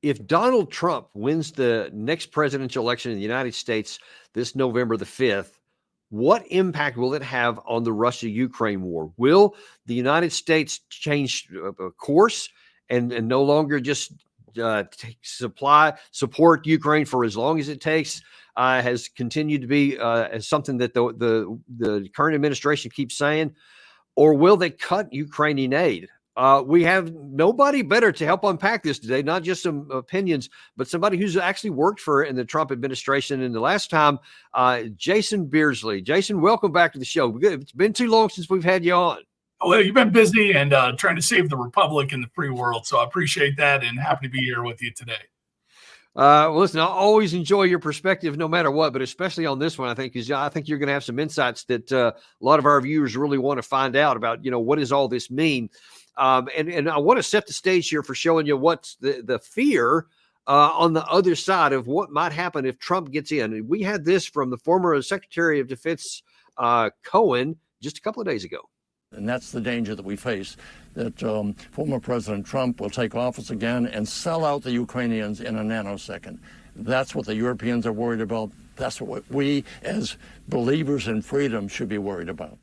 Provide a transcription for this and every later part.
if Donald Trump wins the next presidential election in the United States this November the 5th, what impact will it have on the Russia-Ukraine war? Will the United States change course and no longer just support Ukraine for as long as it takes? Has continued to be as something that the current administration keeps saying, or will they cut Ukrainian aid? We have nobody better to help unpack this today, not just some opinions, but somebody who's actually worked in the Trump administration. And the last time, Jason Beardsley. Jason, welcome back to the show. It's been too long since we've had you on. Well, you've been busy and trying to save the Republic and the free world. So I appreciate that and happy to be here with you today. Well, listen, I always enjoy your perspective no matter what, but especially on this one, I think, because I think you're going to have some insights that a lot of our viewers really want to find out about, what does all this mean? And I want to set the stage here for showing you what's the fear on the other side of what might happen if Trump gets in. We had this from the former Secretary of Defense Cohen just a couple of days ago. And that's the danger that we face, that former President Trump will take office again and sell out the Ukrainians in a nanosecond. That's what the Europeans are worried about. That's what we, as believers in freedom, should be worried about.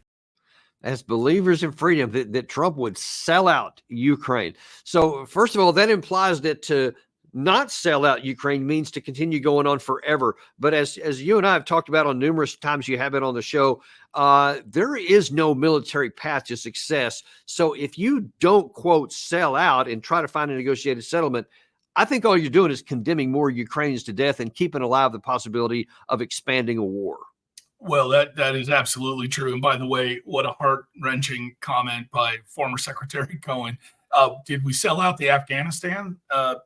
As believers in freedom, that Trump would sell out Ukraine. So first of all, that implies that to not sell out Ukraine means to continue going on forever. But as you and I have talked about on numerous times you have been on the show, there is no military path to success. So if you don't, quote, sell out and try to find a negotiated settlement, I think all you're doing is condemning more Ukrainians to death and keeping alive the possibility of expanding a war. Well, that is absolutely true. And by the way, what a heart-wrenching comment by former Secretary Cohen. Did we sell out the Afghanistan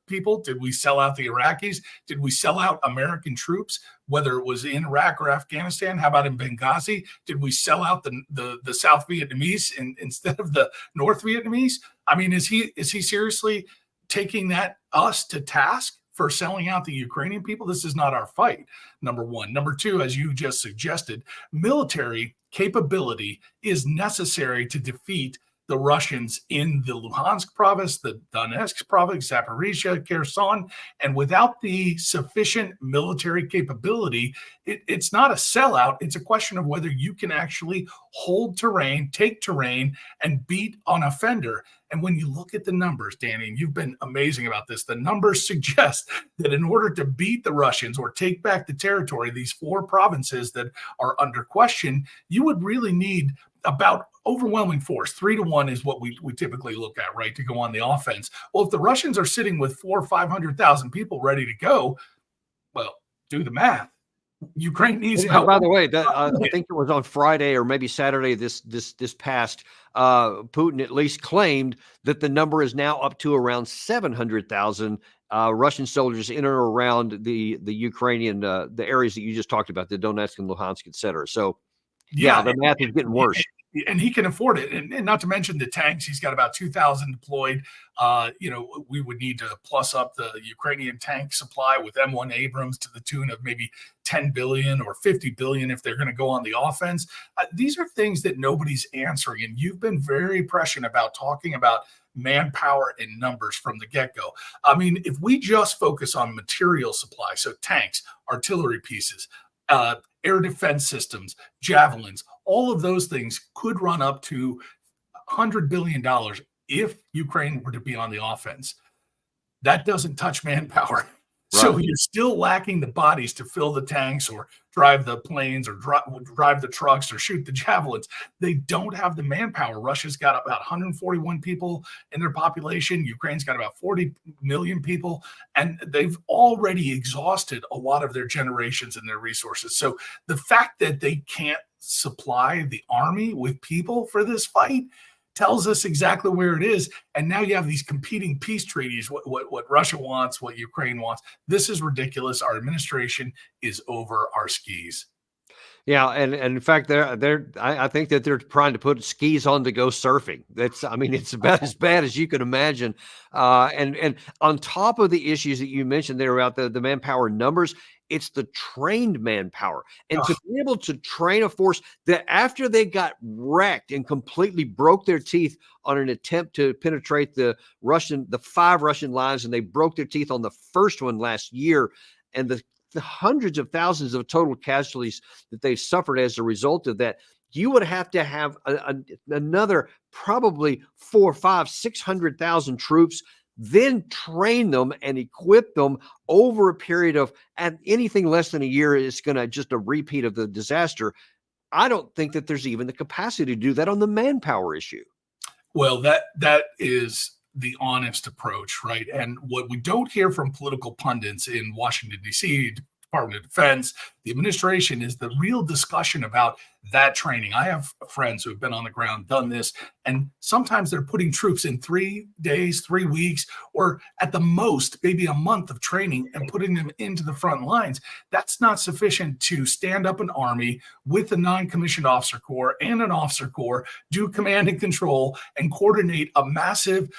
people? Did we sell out the Iraqis? Did we sell out American troops, whether it was in Iraq or Afghanistan? How about in Benghazi? Did we sell out the South Vietnamese instead of the North Vietnamese? I mean, is he seriously taking us to task for selling out the Ukrainian people? This is not our fight, number one. Number two, as you just suggested, military capability is necessary to defeat the Russians in the Luhansk province, the Donetsk province, Zaporizhia, Kherson. And without the sufficient military capability, it's not a sellout. It's a question of whether you can actually hold terrain, take terrain, and beat an offender. And when you look at the numbers, Danny, and you've been amazing about this, the numbers suggest that in order to beat the Russians or take back the territory, these 4 provinces that are under question, you would really need about overwhelming force. 3-1 is what we typically look at, right, to go on the offense. Well, if the Russians are sitting with 400,000 or 500,000 people ready to go, well, do the math. Ukraine needs help. By the way, I think it was on Friday or maybe Saturday this past, Putin at least claimed that the number is now up to around 700,000 Russian soldiers in or around the Ukrainian, the areas that you just talked about, the Donetsk and Luhansk, et cetera. So, yeah, the math is getting worse. And he can afford it. And not to mention the tanks. He's got about 2,000 deployed. We would need to plus up the Ukrainian tank supply with M1 Abrams to the tune of maybe 10 billion or 50 billion if they're going to go on the offense. These are things that nobody's answering. And you've been very prescient about talking about manpower and numbers from the get-go. I mean, if we just focus on material supply, so tanks, artillery pieces, air defense systems, javelins, all of those things could run up to $100 billion if Ukraine were to be on the offense. That doesn't touch manpower. Right. So you're still lacking the bodies to fill the tanks or drive the planes or drive the trucks or shoot the javelins. They don't have the manpower. Russia's got about 141 people in their population. Ukraine's got about 40 million people, and they've already exhausted a lot of their generations and their resources. So the fact that they can't supply the army with people for this fight tells us exactly where it is. And now you have these competing peace treaties, what Russia wants, what Ukraine wants. This is ridiculous. Our administration is over our skis. Yeah, and in fact, I think that they're trying to put skis on to go surfing. It's about as bad as you can imagine. And on top of the issues that you mentioned there about the manpower numbers, It's the trained manpower. And Ugh. to be able to train a force that after they got wrecked and completely broke their teeth on an attempt to penetrate the 5 Russian lines, and they broke their teeth on the first one last year, and the hundreds of thousands of total casualties that they've suffered as a result of that, you would have to have another probably 4, 5, 600,000 troops, then train them and equip them over a period of, at anything less than a year, is going to just a repeat of the disaster. I don't think that there's even the capacity to do that on the manpower issue. Well, that is the honest approach, right? And what we don't hear from political pundits in Washington, D.C., Department of Defense, the administration, is the real discussion about that training. I have friends who have been on the ground, done this, and sometimes they're putting troops in 3 days, 3 weeks, or at the most, maybe a month of training and putting them into the front lines. That's not sufficient to stand up an army with a non-commissioned officer corps and an officer corps, do command and control, and coordinate a massive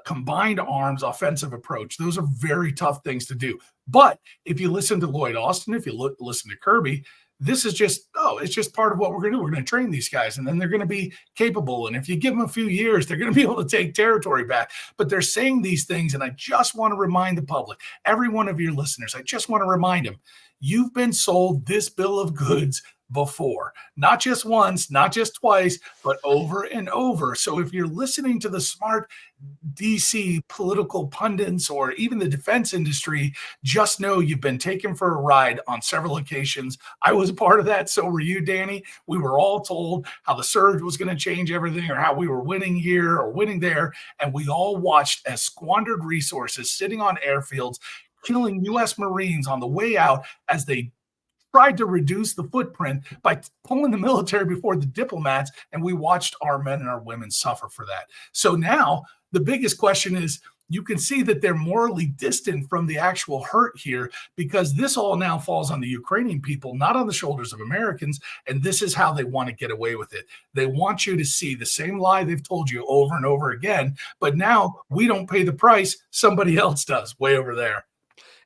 combined arms offensive approach. Those are very tough things to do. But if you listen to Lloyd Austin, if you listen to Kirby, this is just, it's just part of what we're going to do. We're going to train these guys, and then they're going to be capable. And if you give them a few years, they're going to be able to take territory back. But they're saying these things, and I just want to remind the public, every one of your listeners, I just want to remind them, you've been sold this bill of goods before, not just once, not just twice, but over and over. So if you're listening to the smart DC political pundits or even the defense industry, just know you've been taken for a ride on several occasions. I was a part of that. So were you, Danny. We were all told how the surge was going to change everything, or how we were winning here or winning there. And we all watched as squandered resources sitting on airfields, killing U.S. Marines on the way out as they tried to reduce the footprint by pulling the military before the diplomats, and we watched our men and our women suffer for that. So now the biggest question is, you can see that they're morally distant from the actual hurt here, because this all now falls on the Ukrainian people, not on the shoulders of Americans, and this is how they want to get away with it. They want you to see the same lie they've told you over and over again, but now we don't pay the price, somebody else does way over there.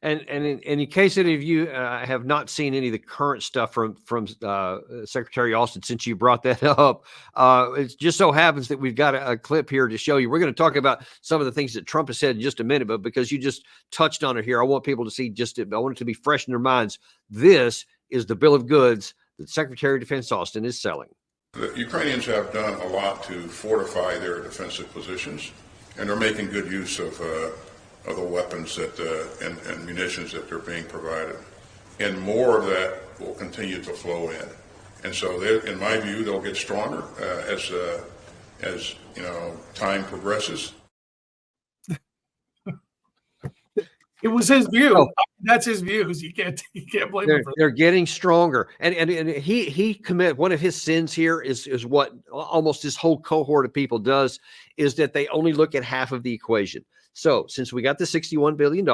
And in case any of you have not seen any of the current stuff from Secretary Austin, since you brought that up, it just so happens that we've got a clip here to show you. We're going to talk about some of the things that Trump has said in just a minute, but because you just touched on it here, I want people to see I want it to be fresh in their minds. This is the bill of goods that Secretary of Defense Austin is selling. The Ukrainians have done a lot to fortify their defensive positions, and they're making good use of the weapons that and munitions that they're being provided, and more of that will continue to flow in. And so, in my view, they'll get stronger as time progresses. It was his view. Oh. That's his views. You can't blame him for that. They're getting stronger, and he commit one of his sins here is what almost this whole cohort of people does, is that they only look at half of the equation. So since we got the $61 billion,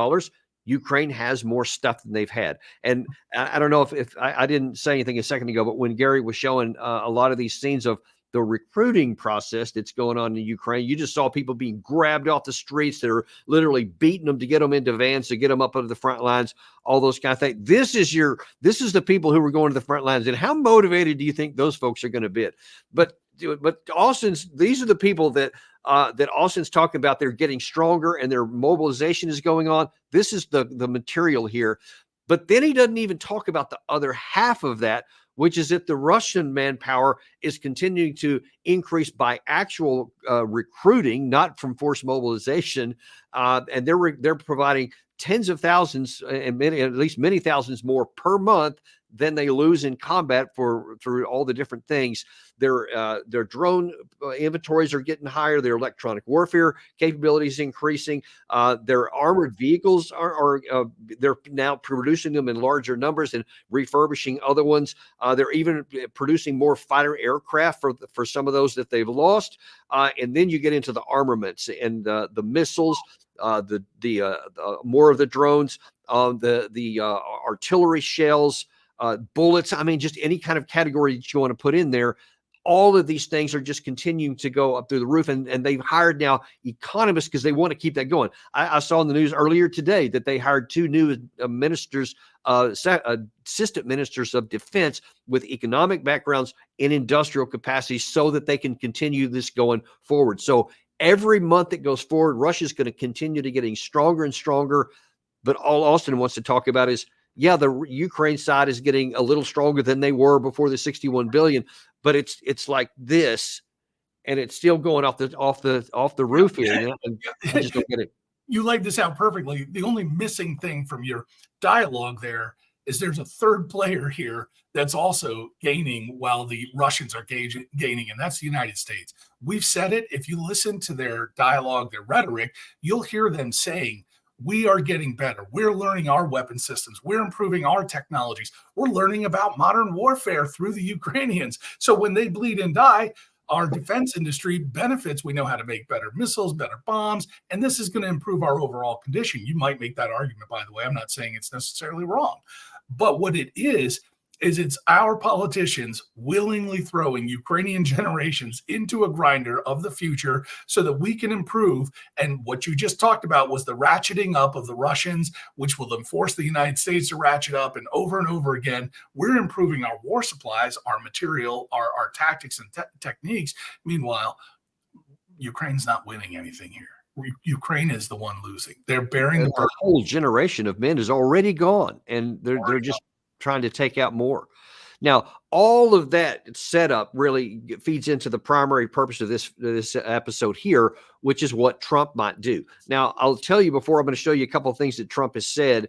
Ukraine has more stuff than they've had. And I don't know if I didn't say anything a second ago, but when Gary was showing a lot of these scenes of the recruiting process that's going on in Ukraine, you just saw people being grabbed off the streets that are literally beating them to get them into vans, to get them up under the front lines, all those kind of things. This is the people who were going to the front lines. And how motivated do you think those folks are going to be? But these are the people that Austin's talking about. They're getting stronger and their mobilization is going on. This is the material here. But then he doesn't even talk about the other half of that, which is that the Russian manpower is continuing to increase by actual recruiting, not from forced mobilization. And they're providing tens of thousands and at least many thousands more per month than they lose in combat through all the different things. Their drone inventories are getting higher. Their electronic warfare capabilities increasing. Their armored vehicles are they're now producing them in larger numbers and refurbishing other ones. They're even producing more fighter aircraft for some of those that they've lost. And then you get into the armaments and the missiles, the more of the drones, the artillery shells, bullets. I mean, just any kind of category that you want to put in there. all of these things are just continuing to go up through the roof. And they've hired now economists because they want to keep that going. I saw in the news earlier today that they hired 2 new ministers, assistant ministers of defense with economic backgrounds in industrial capacity so that they can continue this going forward. So every month that goes forward, Russia's going to continue to getting stronger and stronger. But all Austin wants to talk about is, yeah, the Ukraine side is getting a little stronger than they were before the 61 billion, but it's like this, and it's still going off the roof here. You know? I just don't get it. You laid this out perfectly. The only missing thing from your dialogue there is there's a third player here that's also gaining while the Russians are gaining, and that's the United States. We've said it. If you listen to their dialogue, their rhetoric, you'll hear them saying, we are getting better. We're learning our weapon systems. We're improving our technologies. We're learning about modern warfare through the Ukrainians. So when they bleed and die, our defense industry benefits. We know how to make better missiles, better bombs, and this is going to improve our overall condition. You might make that argument, by the way. I'm not saying it's necessarily wrong. But what it is it's our politicians willingly throwing Ukrainian generations into a grinder of the future so that we can improve. And what you just talked about was the ratcheting up of the Russians, which will then force the United States to ratchet up. And over again, we're improving our war supplies, our material, our tactics and techniques. Meanwhile, Ukraine's not winning anything here. Ukraine is the one losing. They're bearing the burden. A whole generation of men is already gone, and they're just trying to take out more. Now, all of that setup really feeds into the primary purpose of this episode here, which is what Trump might do. Now, I'll tell you before, I'm going to show you a couple of things that Trump has said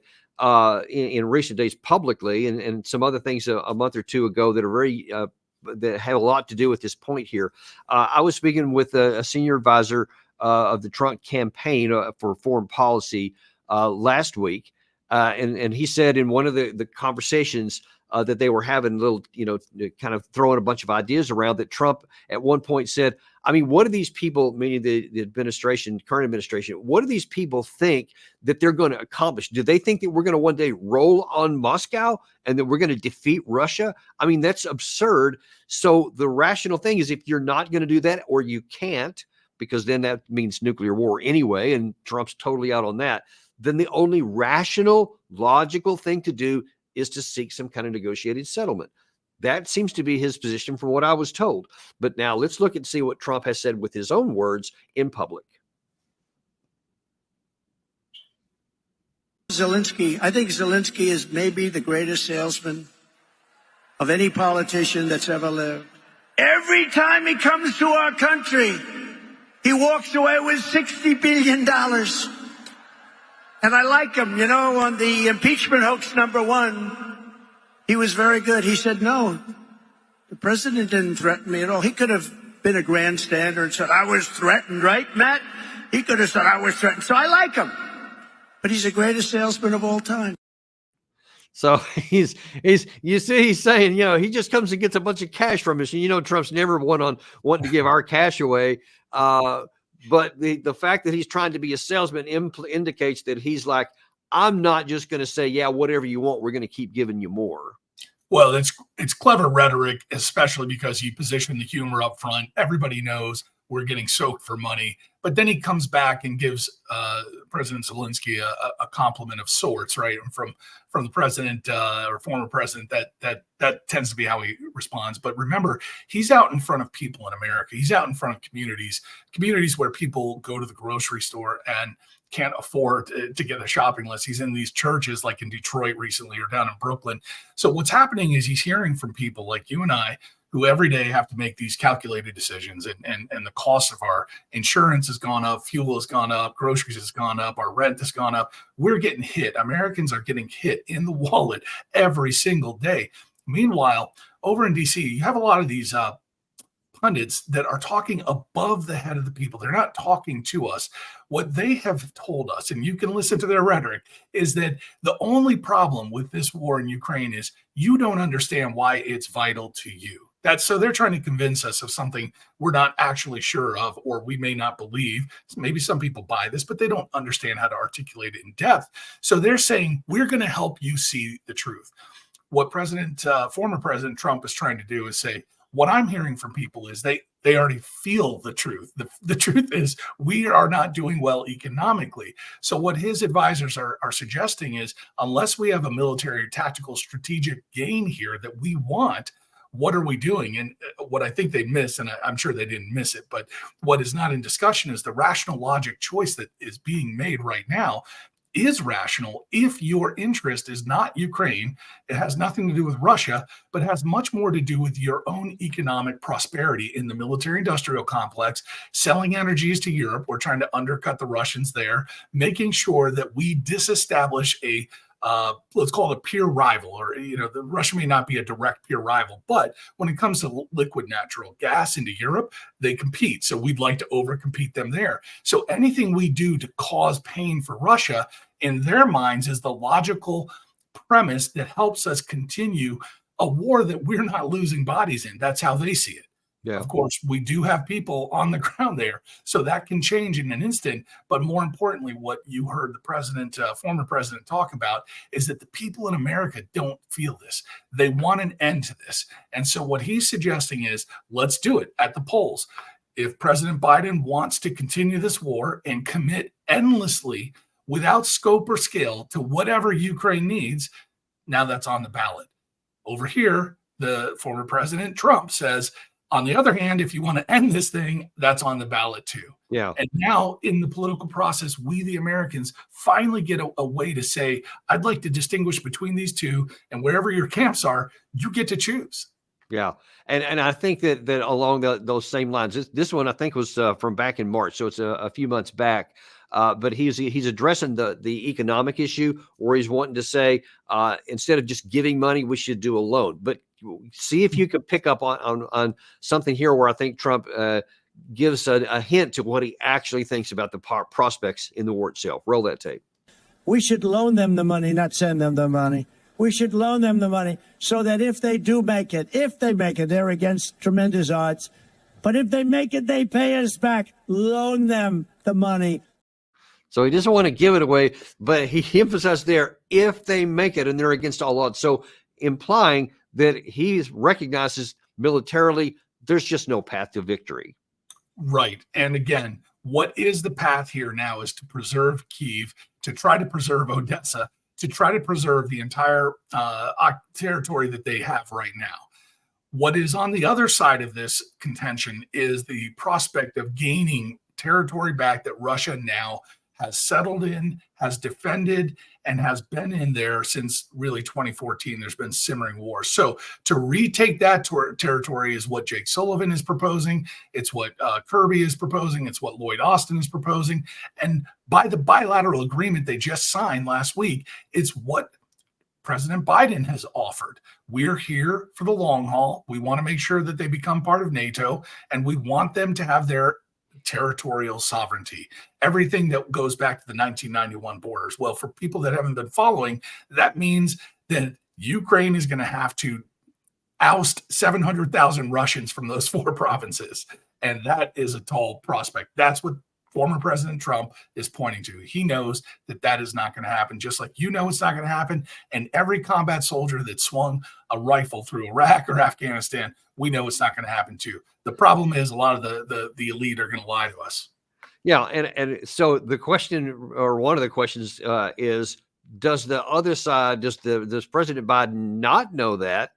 in recent days publicly, and some other things a month or two ago that are very that have a lot to do with this point here. I was speaking with a senior advisor of the Trump campaign for foreign policy last week. And he said in one of the conversations that they were having, little, kind of throwing a bunch of ideas around, that Trump at one point said, I mean, what do these people, meaning the administration, current administration, what do these people think that they're going to accomplish? Do they think that we're going to one day roll on Moscow and that we're going to defeat Russia? I mean, that's absurd. So the rational thing is, if you're not going to do that, or you can't, because then that means nuclear war anyway, and Trump's totally out on that, then the only rational, logical thing to do is to seek some kind of negotiated settlement. That seems to be his position from what I was told. But now let's look and see what Trump has said with his own words in public. Zelensky, I think Zelensky is maybe the greatest salesman of any politician that's ever lived. Every time he comes to our country, he walks away with $60 billion. And I like him, on the impeachment hoax #1, he was very good. He said, no, the president didn't threaten me at all. He could have been a grandstander and said, I was threatened, right, Matt? He could have said, I was threatened. So I like him. But he's the greatest salesman of all time. So he's saying, he just comes and gets a bunch of cash from us. And Trump's never one on wanting to give our cash away. But the fact that he's trying to be a salesman indicates that he's like, I'm not just going to say, yeah, whatever you want, we're going to keep giving you more. Well, it's clever rhetoric, especially because you position the humor up front. Everybody knows we're getting soaked for money. But then he comes back and gives President Zelensky a compliment of sorts, right? From the president or former president, that tends to be how he responds. But remember, he's out in front of people in America. He's out in front of communities where people go to the grocery store and can't afford to get a shopping list. He's in these churches like in Detroit recently or down in Brooklyn. So what's happening is he's hearing from people like you and I, who every day have to make these calculated decisions, and the cost of our insurance has gone up, fuel has gone up, groceries has gone up, our rent has gone up. We're getting hit. Americans are getting hit in the wallet every single day. Meanwhile, over in DC, you have a lot of these pundits that are talking above the head of the people. They're not talking to us. What they have told us, and you can listen to their rhetoric, is that the only problem with this war in Ukraine is you don't understand why it's vital to you. So they're trying to convince us of something we're not actually sure of, or we may not believe. Maybe some people buy this, but they don't understand how to articulate it in depth. So they're saying, we're going to help you see the truth. What former President Trump is trying to do is say, What I'm hearing from people is they already feel the truth. The truth is we are not doing well economically. So what his advisors are suggesting is, unless we have a military tactical strategic gain here that we want, what are we doing? And what I think they miss, and I'm sure they didn't miss it, but what is not in discussion is the rational logic choice that is being made right now is rational if your interest is not Ukraine. It has nothing to do with Russia, but has much more to do with your own economic prosperity in the military industrial complex, selling energies to Europe. We're trying to undercut the Russians there, making sure that we disestablish a let's call it a peer rival, or, the Russia may not be a direct peer rival, but when it comes to liquid natural gas into Europe, they compete. So we'd like to overcompete them there. So anything we do to cause pain for Russia in their minds is the logical premise that helps us continue a war that we're not losing bodies in. That's how they see it. Yeah. Of course, we do have people on the ground there, so that can change in an instant. But more importantly, what you heard the president, former president, talk about is that the people in America don't feel this. They want an end to this. And so what he's suggesting is, let's do it at the polls. If President Biden wants to continue this war and commit endlessly without scope or scale to whatever Ukraine needs, now that's on the ballot. Over here, the former President Trump says, on the other hand, if you want to end this thing, that's on the ballot too. Yeah. And now in the political process, we, the Americans, finally get a way to say, I'd like to distinguish between these two, and wherever your camps are, you get to choose. Yeah. And I think that along those same lines, this one I think was from back in March. So it's a few months back. But he's addressing the economic issue, where he's wanting to say, instead of just giving money, we should do a loan. But see if you could pick up on something here where I think Trump gives a hint to what he actually thinks about the prospects in the war itself. Roll that tape. We should loan them the money, not send them the money. We should loan them the money so that if they do make it, they're against tremendous odds. But if they make it, they pay us back. Loan them the money. So he doesn't want to give it away, but he emphasized there, if they make it and they're against all odds. So implying that he recognizes militarily there's just no path to victory. Right. And again, what is the path here now is to preserve Kyiv, to try to preserve Odessa, to try to preserve the entire territory that they have right now. What is on the other side of this contention is the prospect of gaining territory back that Russia now has settled in, has defended, and has been in there since really 2014. There's been simmering war. So to retake that territory is what Jake Sullivan is proposing. It's what Kirby is proposing. It's what Lloyd Austin is proposing. And by the bilateral agreement they just signed last week, it's what President Biden has offered. We're here for the long haul. We want to make sure that they become part of NATO, and we want them to have their territorial sovereignty, everything that goes back to the 1991 borders. Well, for people that haven't been following, that means that Ukraine is going to have to oust 700,000 Russians from those 4 provinces. And that is a tall prospect. That's what former President Trump is pointing to. He knows that that is not going to happen, just like it's not going to happen. And every combat soldier that swung a rifle through Iraq or Afghanistan, we know it's not going to happen too. The problem is a lot of the elite are going to lie to us. Yeah, and so the question, or one of the questions, is: does the other side, does President Biden not know that,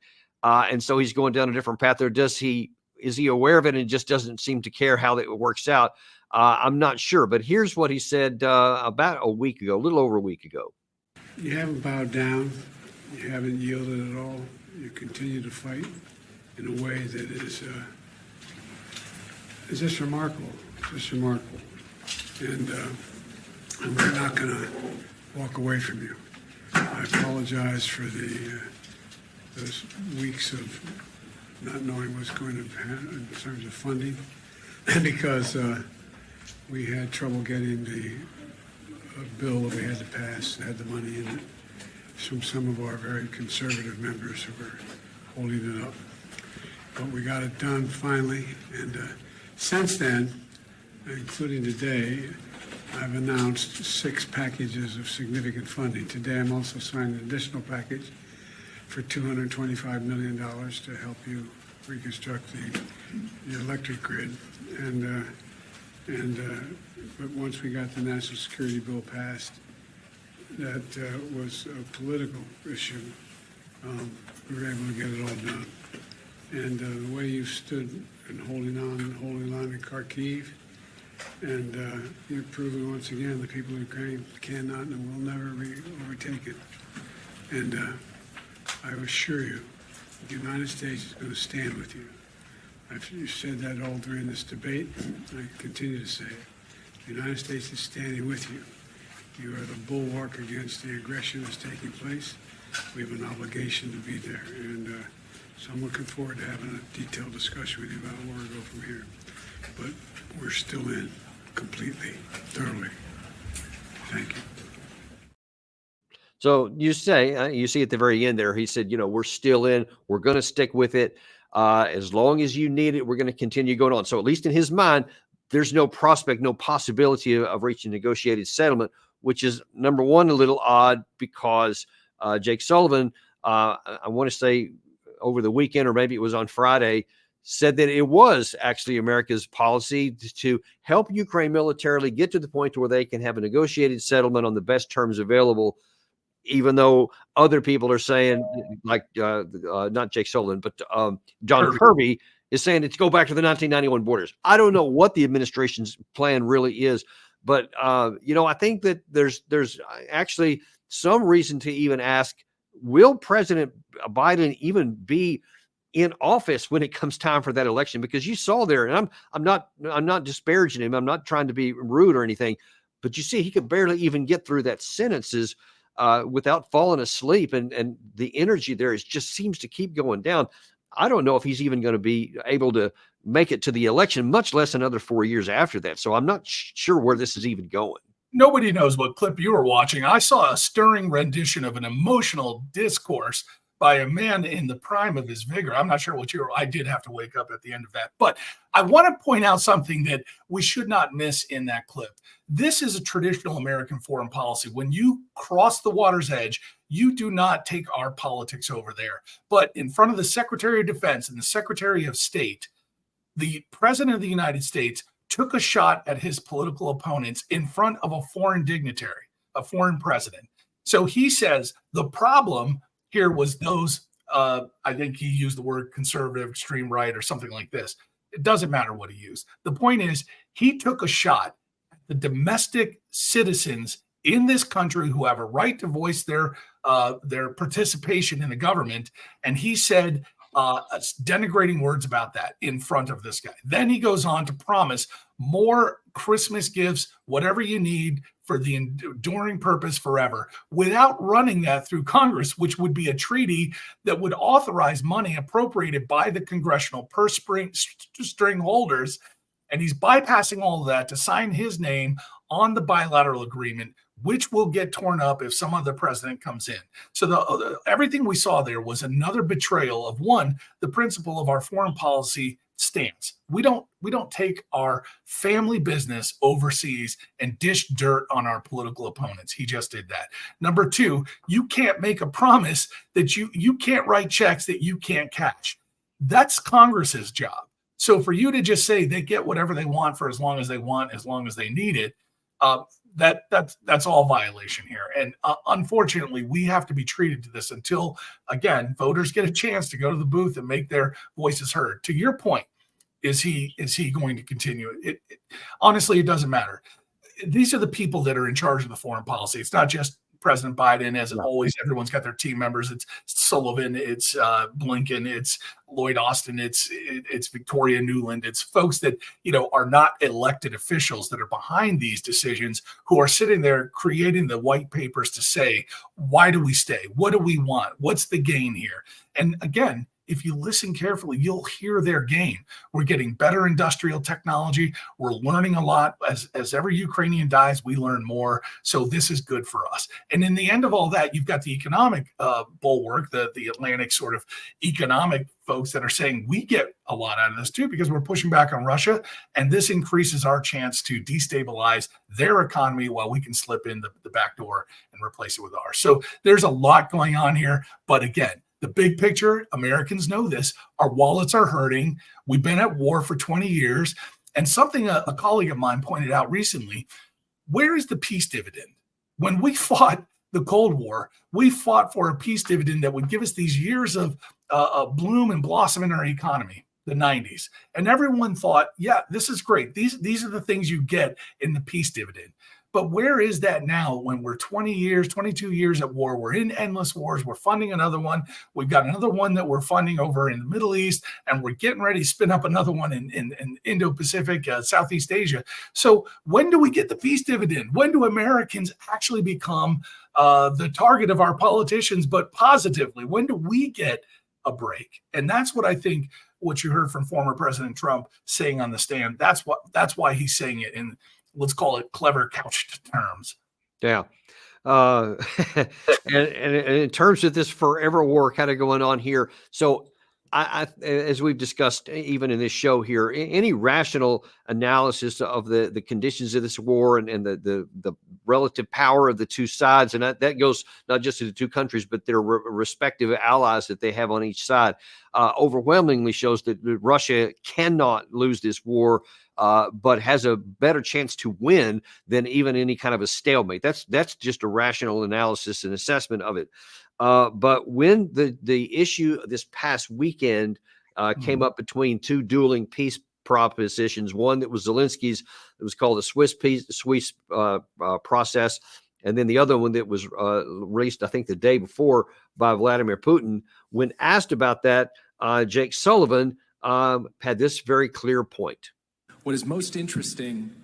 and so he's going down a different path, or is he aware of it and just doesn't seem to care how it works out? I'm not sure, but here's what he said about a week ago, a little over a week ago. You haven't bowed down. You haven't yielded at all. You continue to fight in a way that is just remarkable. Just remarkable. And we're not going to walk away from you. I apologize for those weeks of not knowing what's going to happen in terms of funding, because we had trouble getting the bill that we had to pass, that had the money in it, from some of our very conservative members who were holding it up. But we got it done finally, and since then, including today, I've announced 6 packages of significant funding. Today I'm also signing an additional package for $225 million to help you reconstruct the electric grid, but once we got the national security bill passed, that was a political issue. We were able to get it all done. And the way you stood and holding on in Kharkiv, and you've proven once again the people of Ukraine cannot and will never be overtaken. And I assure you, the United States is going to stand with you. You've said that all during this debate. I continue to say it. The United States is standing with you. You are the bulwark against the aggression that's taking place. We have an obligation to be there. And so I'm looking forward to having a detailed discussion with you about where we go from here. But we're still in completely, thoroughly. Thank you. So you say, you see at the very end there, he said, we're still in, we're going to stick with it. As long as you need it, we're going to continue going on. So at least in his mind, there's no prospect, no possibility of reaching negotiated settlement, which is, number one, a little odd because Jake Sullivan, I want to say over the weekend, or maybe it was on Friday, said that it was actually America's policy to help Ukraine militarily get to the point where they can have a negotiated settlement on the best terms available, even though other people are saying, like not Jake Sullivan, but John Kirby is saying to go back to the 1991 borders. I don't know what the administration's plan really is, but I think that there's actually some reason to even ask, will President Biden even be in office when it comes time for that election? Because you saw there, and I'm not disparaging him. I'm not trying to be rude or anything, but you see, he could barely even get through that sentences without falling asleep, and the energy there just seems to keep going down. I don't know if he's even going to be able to make it to the election, much less another 4 years after that. So I'm not sure where this is even going. Nobody knows what clip you were watching. I saw a stirring rendition of an emotional discourse by a man in the prime of his vigor. I'm not sure what you were. I did have to wake up at the end of that. But I want to point out something that we should not miss in that clip. This is a traditional American foreign policy. When you cross the water's edge, you do not take our politics over there. But in front of the Secretary of Defense and the Secretary of State, the President of the United States took a shot at his political opponents in front of a foreign dignitary, a foreign president. So he says the problem here was those, I think he used the word conservative, extreme right, or something like this. It doesn't matter what he used. The point is, he took a shot at the domestic citizens in this country who have a right to voice their participation in the government, and he said denigrating words about that in front of this guy. Then he goes on to promise more Christmas gifts, whatever you need for the enduring purpose forever, without running that through Congress, which would be a treaty that would authorize money appropriated by the congressional purse string holders. And he's bypassing all of that to sign his name on the bilateral agreement, which will get torn up if some other president comes in. So everything we saw there was another betrayal of, one, the principle of our foreign policy stance. We don't take our family business overseas and dish dirt on our political opponents. He just did that. Number two, you can't make a promise that you can't write checks that you can't cash. That's Congress's job. So for you to just say they get whatever they want for as long as they want, as long as they need it, that's all violation here. And unfortunately, we have to be treated to this until, again, voters get a chance to go to the booth and make their voices heard. To your point, is he going to continue? Honestly, it doesn't matter. These are the people that are in charge of the foreign policy. It's not just President Biden, as always. Everyone's got their team members. It's Sullivan, it's Blinken, it's Lloyd Austin, it's Victoria Nuland. It's folks that are not elected officials that are behind these decisions, who are sitting there creating the white papers to say, why do we stay? What do we want? What's the gain here? And again, if you listen carefully, you'll hear their gain. We're getting better industrial technology. We're learning a lot. As every Ukrainian dies, we learn more. So this is good for us. And in the end of all that, you've got the economic bulwark, the Atlantic sort of economic folks that are saying we get a lot out of this too, because we're pushing back on Russia. And this increases our chance to destabilize their economy while we can slip in the back door and replace it with ours. So there's a lot going on here. But again, The big picture, Americans know this. Our wallets are hurting. We've been at war for 20 years. And something a colleague of mine pointed out recently, where is the peace dividend? When we fought the Cold War, we fought for a peace dividend that would give us these years of bloom and blossom in our economy, the 90s. And everyone thought, yeah, this is great. These are the things you get in the peace dividend. But where is that now when we're 20 years, 22 years at war? We're in endless wars. We're funding another one. We've got another one that we're funding over in the Middle East, and we're getting ready to spin up another one in Indo-Pacific, Southeast Asia. So when do we get the peace dividend? When do Americans actually become the target of our politicians, but positively? When do we get a break? And that's what I think what you heard from former President Trump saying on the stand. That's why he's saying it in, let's call it, clever couched terms. Yeah. And in terms of this forever war kind of going on here, so I, as we've discussed even in this show here, any rational analysis of the conditions of this war and the relative power of the two sides, and that goes not just to the two countries, but their respective allies that they have on each side, overwhelmingly shows that Russia cannot lose this war, but has a better chance to win than even any kind of a stalemate. That's just a rational analysis and assessment of it. But when the issue this past weekend came up between two dueling peace propositions, one that was Zelensky's, it was called the Swiss process, and then the other one that was released, I think, the day before by Vladimir Putin. When asked about that, Jake Sullivan had this very clear point. What is most interesting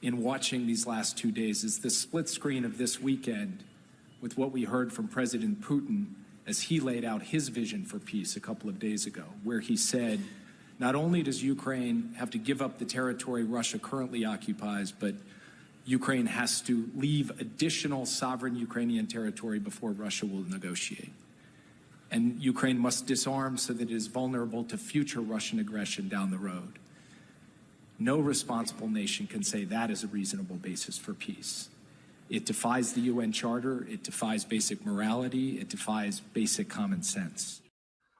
in watching these last 2 days is the split screen of this weekend with what we heard from President Putin as he laid out his vision for peace a couple of days ago, where he said, not only does Ukraine have to give up the territory Russia currently occupies, but Ukraine has to leave additional sovereign Ukrainian territory before Russia will negotiate. And Ukraine must disarm so that it is vulnerable to future Russian aggression down the road. No responsible nation can say that is a reasonable basis for peace. It defies the UN Charter, it defies basic morality, it defies basic common sense.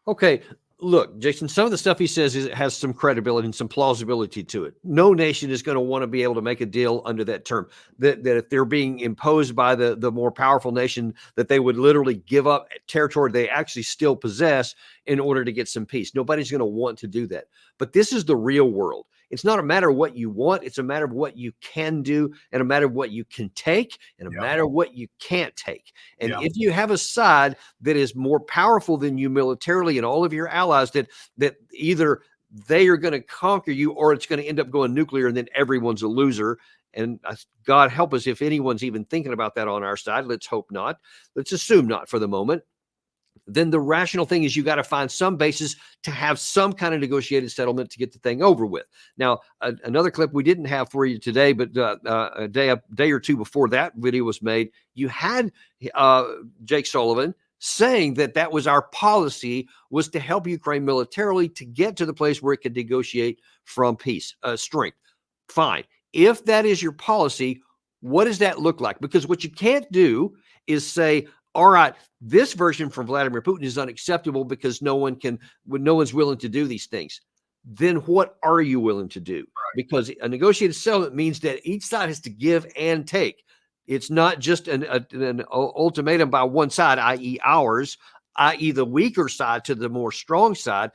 Okay, look, Jason, some of the stuff he says has some credibility and some plausibility to it. No nation is going to want to be able to make a deal under that term, that if they're being imposed by the more powerful nation, that they would literally give up territory they actually still possess in order to get some peace. Nobody's going to want to do that. But this is the real world. It's not a matter of what you want. It's a matter of what you can do, and a matter of what you can take, and a matter of what you can't take. And if you have a side that is more powerful than you militarily and all of your allies, that either they are going to conquer you or it's going to end up going nuclear, and then everyone's a loser. And God help us if anyone's even thinking about that on our side. Let's hope not. Let's assume not for the moment. Then the rational thing is you got to find some basis to have some kind of negotiated settlement to get the thing over with. Now, another clip we didn't have for you today, but a day or two before that video was made, you had Jake Sullivan saying that was our policy, was to help Ukraine militarily to get to the place where it could negotiate from peace, strength. Fine. If that is your policy, what does that look like? Because what you can't do is say, all right, this version from Vladimir Putin is unacceptable because no one's willing to do these things. Then what are you willing to do? Right. Because a negotiated settlement means that each side has to give and take. It's not just an ultimatum by one side, i.e. ours, i.e. the weaker side to the more strong side.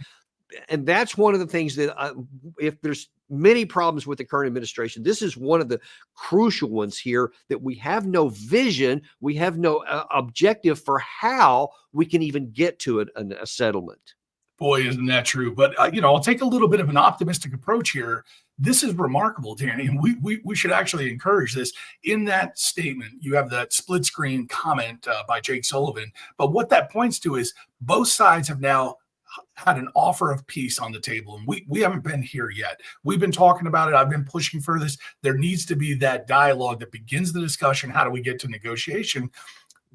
And that's one of the things that if there's many problems with the current administration, this is one of the crucial ones here, that we have no vision, we have no objective for how we can even get to a settlement. Boy, isn't that true? But I'll take a little bit of an optimistic approach here. This is remarkable, Danny, and we should actually encourage this. In that statement, you have that split screen comment by Jake Sullivan, but what that points to is both sides have now had an offer of peace on the table, and we haven't been here yet. We've been talking about it. I've been pushing for this. There needs to be that dialogue that begins the discussion. How do we get to negotiation?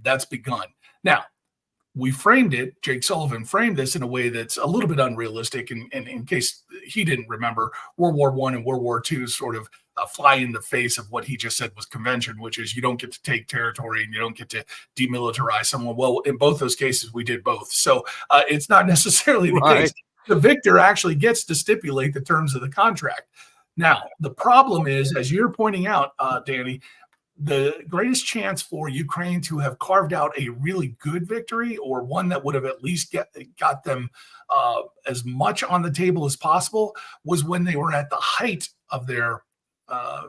That's begun. Now, we framed it, Jake Sullivan framed this in a way that's a little bit unrealistic. And in case he didn't remember, World War I and World War II sort of fly in the face of what he just said was convention, which is you don't get to take territory and you don't get to demilitarize someone. Well, in both those cases, we did both. So it's not necessarily the case. The victor actually gets to stipulate the terms of the contract. Now, the problem is, as you're pointing out, Danny, the greatest chance for Ukraine to have carved out a really good victory, or one that would have at least got them as much on the table as possible, was when they were at the height of their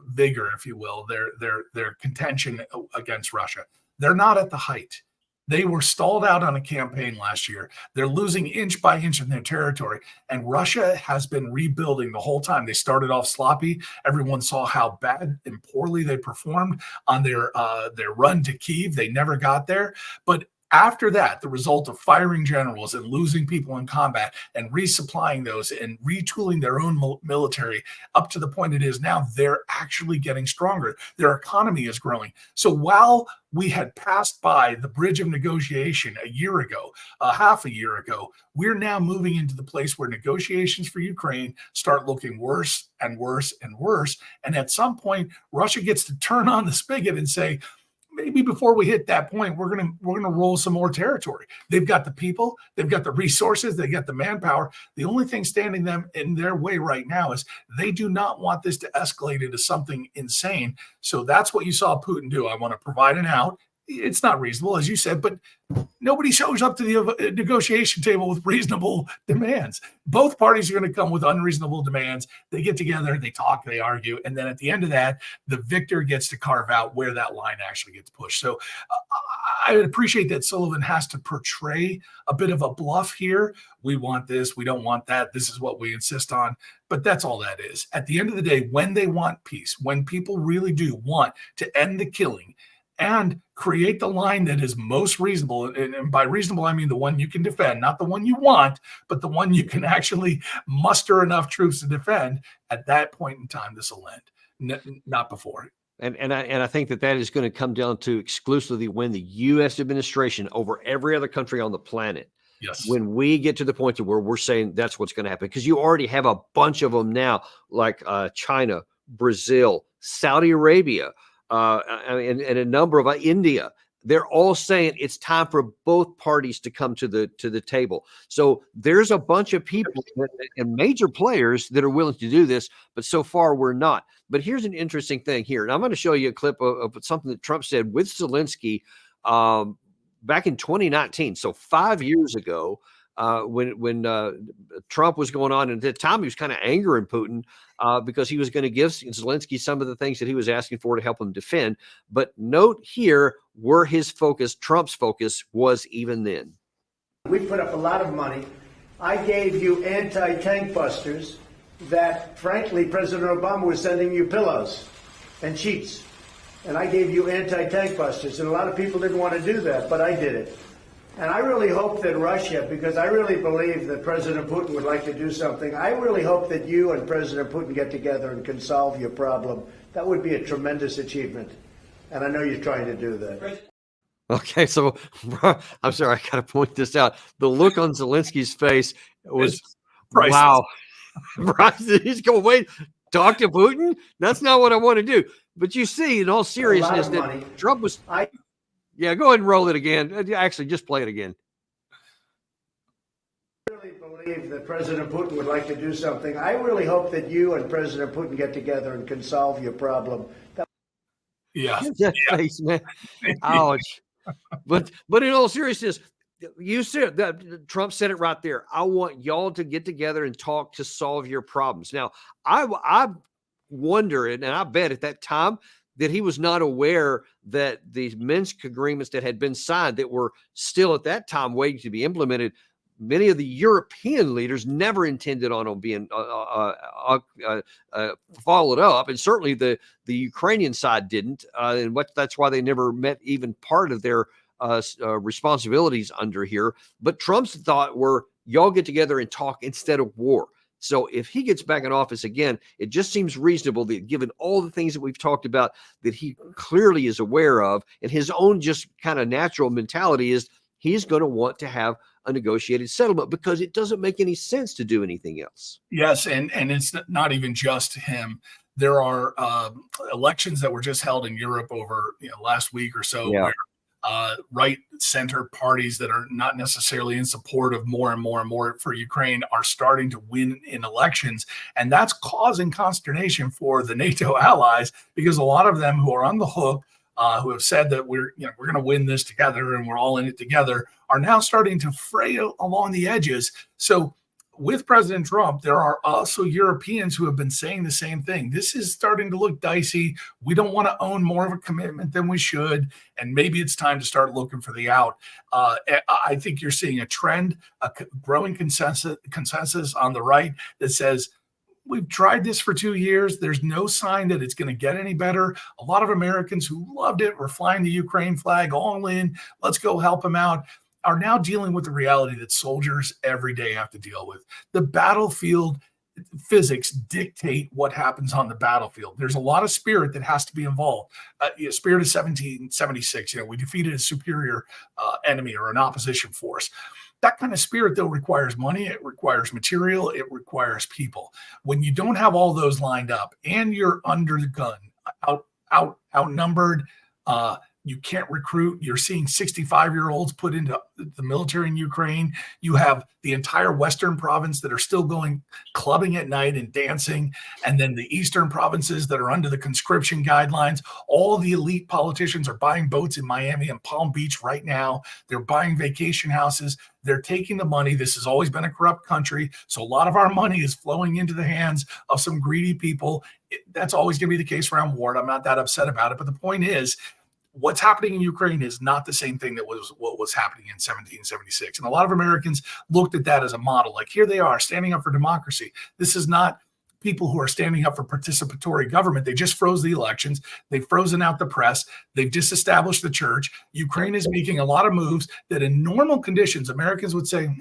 vigor, if you will, their contention against Russia. They're not at the height. They were stalled out on a campaign last year. They're losing inch by inch in their territory. And Russia has been rebuilding the whole time. They started off sloppy. Everyone saw how bad and poorly they performed on their run to Kyiv. They never got there. But after that, the result of firing generals and losing people in combat and resupplying those and retooling their own military up to the point it is now, they're actually getting stronger. Their economy is growing. So while we had passed by the bridge of negotiation a year ago, half a year ago, we're now moving into the place where negotiations for Ukraine start looking worse and worse and worse. And at some point, Russia gets to turn on the spigot and say, maybe before we hit that point, we're gonna roll some more territory. They've got the people, they've got the resources, they got the manpower. The only thing standing them in their way right now is they do not want this to escalate into something insane. So that's what you saw Putin do. I want to provide an out. It's not reasonable, as you said, but nobody shows up to the negotiation table with reasonable demands. Both parties are going to come with unreasonable demands. They get together, they talk, they argue, and then at the end of that, the victor gets to carve out where that line actually gets pushed. So I appreciate that Sullivan has to portray a bit of a bluff here. We want this, we don't want that. This is what we insist on. But that's all that is. At the end of the day, when they want peace, when people really do want to end the killing and create the line that is most reasonable. And by reasonable, I mean the one you can defend, not the one you want, but the one you can actually muster enough troops to defend. At that point in time, this will end, not before. And I think that is going to come down to exclusively when the U.S. administration over every other country on the planet. Yes. When we get to the point to where we're saying that's what's going to happen, because you already have a bunch of them now, like China, Brazil, Saudi Arabia, and a number of India. They're all saying it's time for both parties to come to the table. So there's a bunch of people and major players that are willing to do this, but so far we're not. But here's an interesting thing here, and I'm going to show you a clip of something that Trump said with Zelensky back in 2019. So 5 years ago, when Trump was going on, and at the time he was kind of angering Putin because he was going to give Zelensky some of the things that he was asking for to help him defend. But note here where his focus, Trump's focus, was even then. We put up a lot of money. I gave you anti-tank busters that, frankly, President Obama was sending you pillows and sheets. And I gave you anti-tank busters. And a lot of people didn't want to do that, but I did it. And I really hope that Russia, because I really believe that President Putin would like to do something, I really hope that you and President Putin get together and can solve your problem. That would be a tremendous achievement. And I know you're trying to do that. Okay, so I'm sorry, I got to point this out. The look on Zelensky's face was, wow. He's going, wait, talk to Putin? That's not what I want to do. But you see, in all seriousness, that Trump was... Yeah, go ahead and roll it again. Actually, just play it again. I really believe that President Putin would like to do something. I really hope that you and President Putin get together and can solve your problem. Face, man. Ouch. But in all seriousness, you said that Trump said it right there. I want y'all to get together and talk to solve your problems. Now, I wonder, and I bet at that time that he was not aware that the Minsk agreements that had been signed that were still at that time waiting to be implemented, many of the European leaders never intended on being followed up. And certainly the Ukrainian side didn't. And that's why they never met even part of their responsibilities under here. But Trump's thought were, y'all get together and talk instead of war. So if he gets back in office again, it just seems reasonable that given all the things that we've talked about that he clearly is aware of, and his own just kind of natural mentality is he's going to want to have a negotiated settlement because it doesn't make any sense to do anything else. Yes, and it's not even just him. There are elections that were just held in Europe over last week or so, Yeah. where right center parties that are not necessarily in support of more and more and more for Ukraine are starting to win in elections. And that's causing consternation for the NATO allies, because a lot of them who are on the hook, who have said that we're going to win this together and we're all in it together, are now starting to fray along the edges. So with President Trump, there are also Europeans who have been saying the same thing. This is starting to look dicey. We don't want to own more of a commitment than we should, and maybe it's time to start looking for the out. I think you're seeing a trend, a growing consensus on the right that says, we've tried this for 2 years. There's no sign that it's going to get any better. A lot of Americans who loved it were flying the Ukraine flag all in. Let's go help them out, are now dealing with the reality that soldiers every day have to deal with. The battlefield physics dictate what happens on the battlefield. There's a lot of spirit that has to be involved. Spirit of 1776, we defeated a superior enemy or an opposition force. That kind of spirit, though, requires money, it requires material, it requires people. When you don't have all those lined up and you're under the gun, outnumbered, you can't recruit. You're seeing 65-year-olds put into the military in Ukraine. You have the entire Western province that are still going clubbing at night and dancing. And then the Eastern provinces that are under the conscription guidelines. All the elite politicians are buying boats in Miami and Palm Beach right now. They're buying vacation houses. They're taking the money. This has always been a corrupt country. So a lot of our money is flowing into the hands of some greedy people. That's always going to be the case around war. I'm not that upset about it. But the point is, what's happening in Ukraine is not the same thing that was what was happening in 1776. And a lot of Americans looked at that as a model. Like, here they are standing up for democracy. This is not people who are standing up for participatory government. They just froze the elections. They've frozen out the press. They've disestablished the church. Ukraine is making a lot of moves that in normal conditions, Americans would say,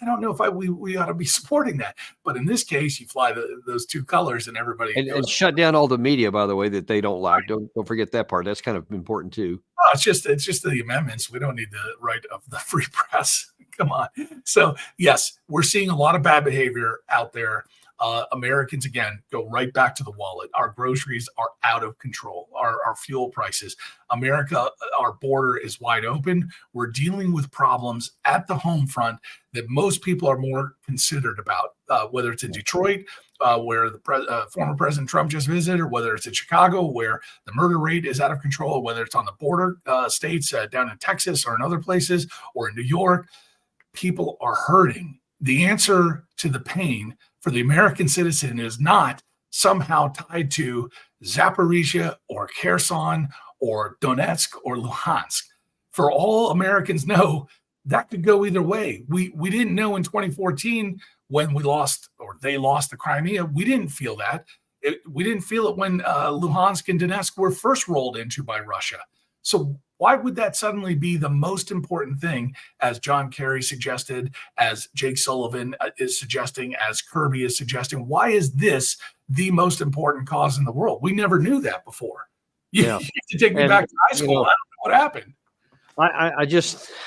I don't know if we ought to be supporting that. But in this case, you fly those two colors and everybody and shut down all the media, by the way, that they don't like. Don't forget that part. That's kind of important too. Oh, it's just the amendments. We don't need the right of the free press. Come on. So yes, we're seeing a lot of bad behavior out there. Americans, again, go right back to the wallet. Our groceries are out of control. Our fuel prices. America, our border is wide open. We're dealing with problems at the home front that most people are more considered about, whether it's in Detroit, where the former President Trump just visited, or whether it's in Chicago, where the murder rate is out of control, whether it's on the border states down in Texas or in other places, or in New York. People are hurting. The answer to the pain for the American citizen is not somehow tied to Zaporizhia or Kherson or Donetsk or Luhansk. For all Americans know, that could go either way. We didn't know in 2014 when we lost, or they lost, the Crimea. We didn't feel that. We didn't feel it when Luhansk and Donetsk were first rolled into by Russia. So why would that suddenly be the most important thing, as John Kerry suggested, as Jake Sullivan is suggesting, as Kirby is suggesting? Why is this the most important cause in the world? We never knew that before. You have to take me back to high school. I don't know what happened.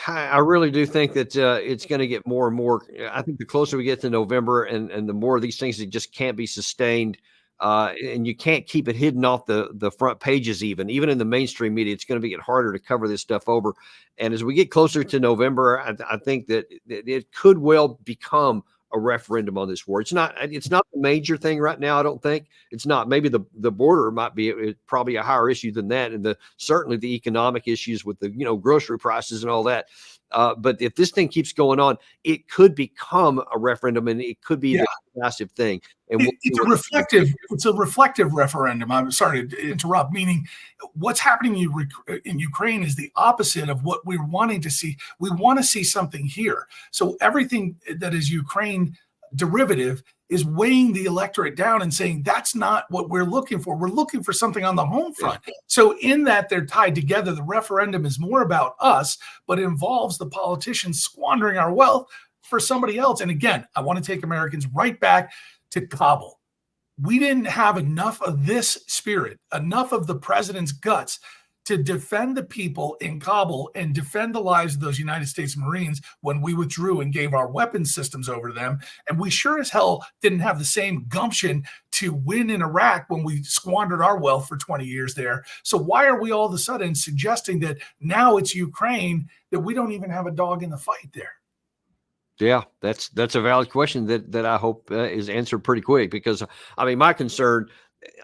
I really do think that it's going to get more and more. I think the closer we get to November, and the more of these things that just can't be sustained, and you can't keep it hidden off the front pages, even in the mainstream media, it's going to get harder to cover this stuff over. And as we get closer to November, I think that it could well become a referendum on this war. It's not the major thing right now. I don't think it's not. Maybe the border might be probably a higher issue than that, and certainly the economic issues with the grocery prices and all that. But if this thing keeps going on, it could become a referendum, and it could be the massive thing. And it's a reflective referendum. I'm sorry to interrupt. Meaning, what's happening in Ukraine is the opposite of what we're wanting to see. We want to see something here. So everything that is Ukraine derivative is weighing the electorate down and saying that's not what we're looking for. We're looking for something on the home front. Yeah. So in that they're tied together. The referendum is more about us, but involves the politicians squandering our wealth for somebody else. And again, I want to take Americans right back to Kabul. We didn't have enough of this spirit, enough of the president's guts to defend the people in Kabul and defend the lives of those United States Marines when we withdrew and gave our weapons systems over to them. And we sure as hell didn't have the same gumption to win in Iraq when we squandered our wealth for 20 years there. So why are we all of a sudden suggesting that now it's Ukraine, that we don't even have a dog in the fight there? Yeah, that's a valid question that I hope is answered pretty quick, because I mean, my concern,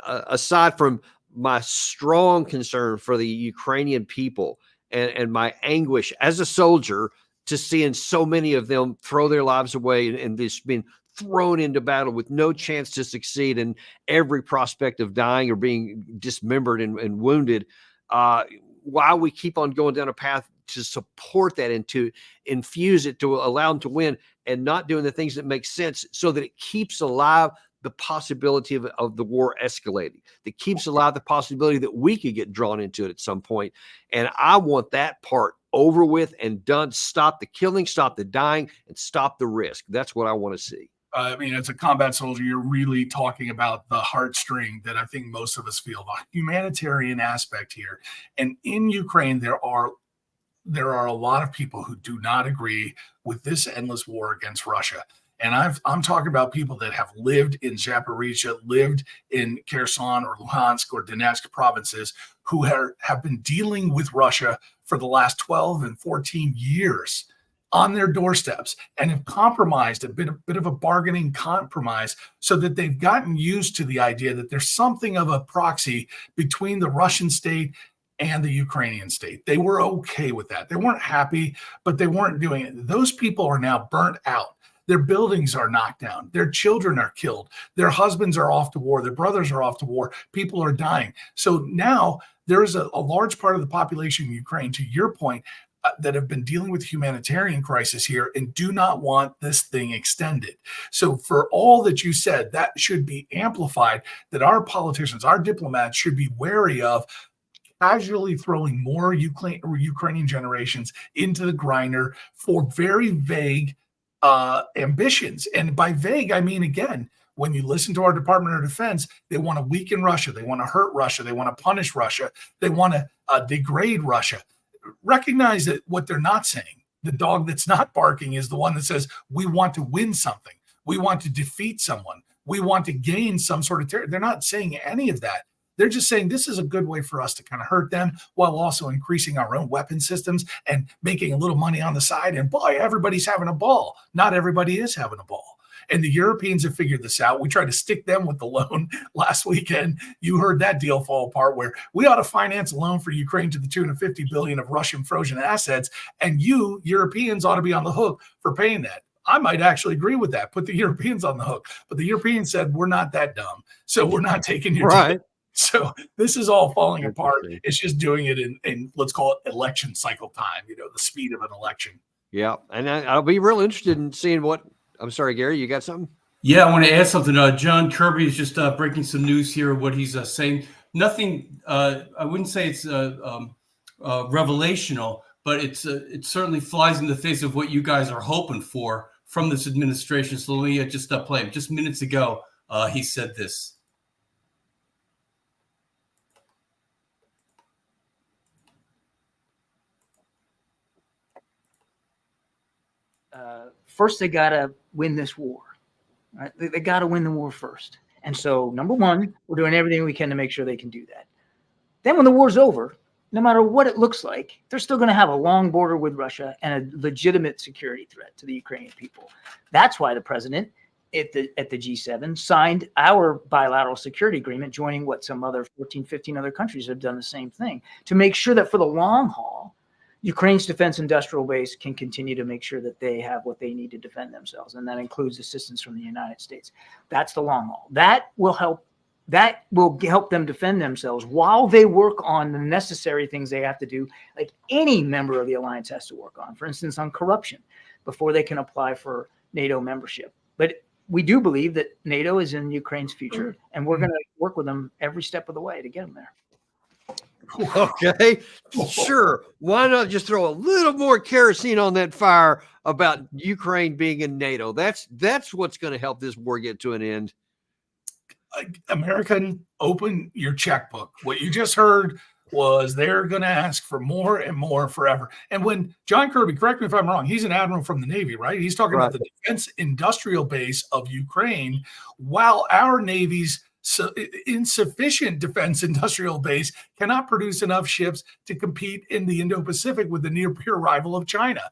aside from my strong concern for the Ukrainian people and my anguish as a soldier to seeing so many of them throw their lives away and just being thrown into battle with no chance to succeed and every prospect of dying or being dismembered and wounded, while we keep on going down a path to support that and to infuse it to allow them to win, and not doing the things that make sense so that it keeps alive the possibility of the war escalating, that keeps alive the possibility that we could get drawn into it at some point. And I want that part over with and done. Stop the killing, stop the dying, and stop the risk. That's what I want to see. I mean, as a combat soldier, you're really talking about the heartstring that I think most of us feel, the humanitarian aspect here. And in Ukraine, there are a lot of people who do not agree with this endless war against Russia. And I'm talking about people that have lived in Zaporizhia, lived in Kherson or Luhansk or Donetsk provinces, who have been dealing with Russia for the last 12 and 14 years on their doorsteps, and have compromised, a bit of a bargaining compromise, so that they've gotten used to the idea that there's something of a proxy between the Russian state and the Ukrainian state. They were okay with that. They weren't happy, but they weren't doing it. Those people are now burnt out. Their buildings are knocked down. Their children are killed. Their husbands are off to war. Their brothers are off to war. People are dying. So now there is a large part of the population in Ukraine, to your point, that have been dealing with humanitarian crisis here and do not want this thing extended. So for all that you said, that should be amplified, that our politicians, our diplomats should be wary of casually throwing more Ukrainian generations into the grinder for very vague ambitions. And by vague, I mean, again, when you listen to our Department of Defense, they want to weaken Russia. They want to hurt Russia. They want to punish Russia. They want to degrade Russia. Recognize that what they're not saying, the dog that's not barking, is the one that says, we want to win something. We want to defeat someone. We want to gain some sort of territory. They're not saying any of that. They're just saying this is a good way for us to kind of hurt them while also increasing our own weapon systems and making a little money on the side. And boy, everybody's having a ball. Not everybody is having a ball. And the Europeans have figured this out. We tried to stick them with the loan last weekend. You heard that deal fall apart, where we ought to finance a loan for Ukraine to the tune of $50 billion of Russian frozen assets. And you Europeans ought to be on the hook for paying that. I might actually agree with that. Put the Europeans on the hook. But the Europeans said, we're not that dumb, so we're not taking your right. deal. So this is all falling apart. It's just doing it in let's call it election cycle time, the speed of an election. Yeah. And I'll be real interested in seeing what, I'm sorry, Gary, you got something? Yeah, I want to add something. John Kirby is just breaking some news here, what he's saying. Nothing, I wouldn't say it's revelational, but it certainly flies in the face of what you guys are hoping for from this administration. So let me just play him. Just minutes ago, he said this. First, they got to win this war. Right? They got to win the war first. And so, number one, we're doing everything we can to make sure they can do that. Then when the war's over, no matter what it looks like, they're still going to have a long border with Russia and a legitimate security threat to the Ukrainian people. That's why the president at the G7 signed our bilateral security agreement, joining what some other 14, 15 other countries have done the same thing, to make sure that for the long haul, Ukraine's defense industrial base can continue to make sure that they have what they need to defend themselves. And that includes assistance from the United States. That's the long haul. That will help them defend themselves while they work on the necessary things they have to do, like any member of the alliance has to work on, for instance, on corruption, before they can apply for NATO membership. But we do believe that NATO is in Ukraine's future, and we're going to work with them every step of the way to get them there. Okay, sure. Why not just throw a little more kerosene on that fire about Ukraine being in NATO? That's what's going to help this war get to an end. American, open your checkbook. What you just heard was they're going to ask for more and more forever. And when John Kirby, correct me if I'm wrong, he's an admiral from the Navy, right? He's talking about the defense industrial base of Ukraine, while our Navy's insufficient defense industrial base cannot produce enough ships to compete in the Indo-Pacific with the near peer rival of China.